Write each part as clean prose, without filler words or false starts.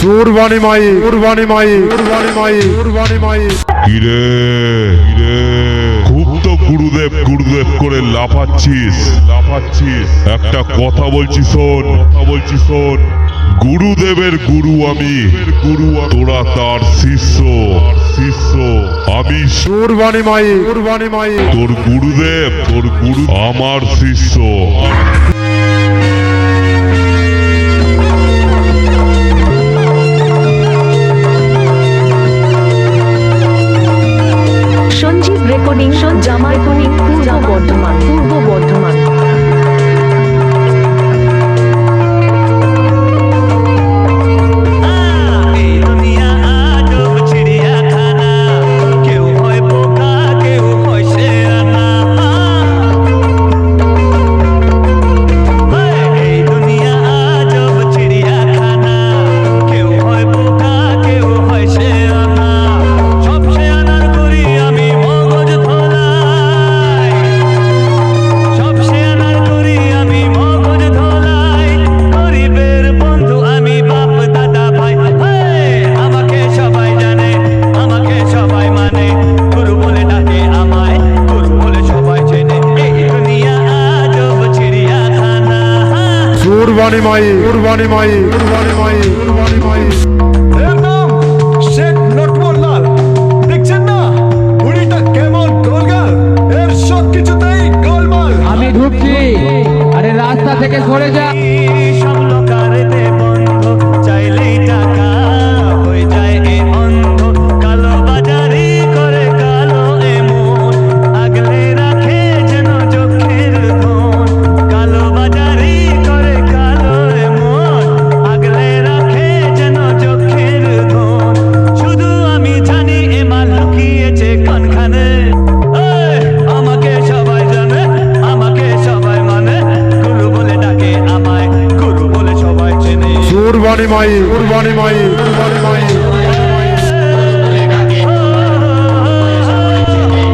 কুরবানি মাই কুরবানি মাই কুরবানি মাই কুরবানি মাই। কিরে কিরে, খুব তো গুরুদেব গুরুদেব করে লাফাচ্ছিস। একটা কথা বলছি শোন, গুরুদেবের গুরু আমি, তোরা তার শিষ্য। আমি কুরবানি মাই কুরবানি মাই। তোর গুরুদেব, আমার শিষ্য। সঞ্জীব রেকর্ডিং জামালপুর পূর্ব বর্ধমান। কুরবানি মাই কুরবানি মাই কুরবানি মাই কুরবানি মাই। এর নাম শেখ লটমোল্লাল। দেখছেন না বুড়িটা কেমন গোলগাল, এর সব কিছুতেই গোলমাল। আমি ঢুকছি, আরে রাস্তা থেকে সরে যা। সব লোকারেতে বন্ধ, চাইলেই টাকা হয়ে যায় এ অন্ধ। কালো বাজারি করে কালো এমন, আগলে রাখে যেন চোখের ধন। কালো বাজারি করে কালো এমন, আগলে রাখে যেন চোখের ধন। শুধু আমি জানি এ মাল লুকিয়েছে কোনখানে। আমাকে সবাই জানে, আমাকে সবাই মানে, গুরু বলে ডাকে আমায়, গুরু বলে সবাই চেনে। কুরবানি মাই কুরবানি মাই কুরবানি মাই।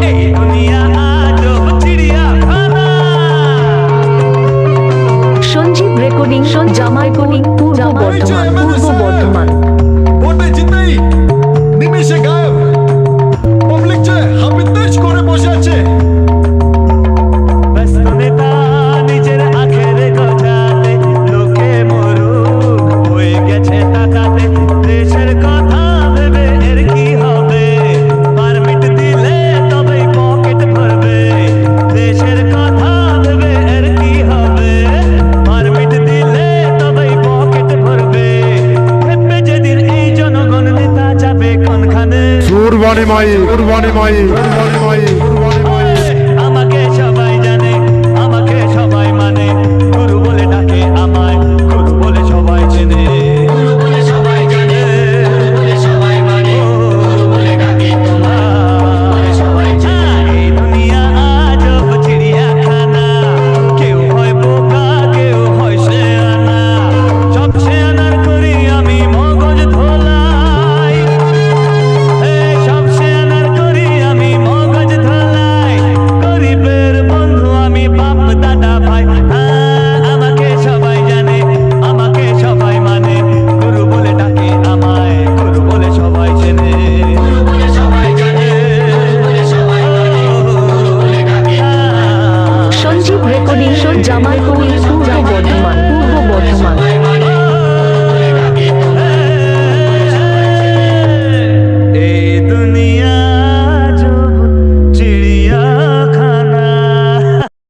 এই দুনিয়া আজব চিড়িয়াখানা। সঞ্জীব রেকর্ডিং জামালপুর পূর্ব বর্ধমান। ভোটে জিতেই নিমিষে গায়েব, পাবলিক যে হাবিতেশ করে বসে আছে। ব্যস্ত নেতা নিজের আখের গোছাতে, লোকে মরুক হয়ে গেছে তাকাতে। দেশের কথা ভেবে এর কি হবে, পারমিট দিলে তবেই পকেট ভরবে। দেশের কথা ভেবে এর কি হবে, পারমিট দিলে তবেই পকেট ভরবে। ভেবে যেদিন এই জনগণ নেতা যাবে কোনখানে। কুরবানি মাই কুরবানি মাই কুরবানি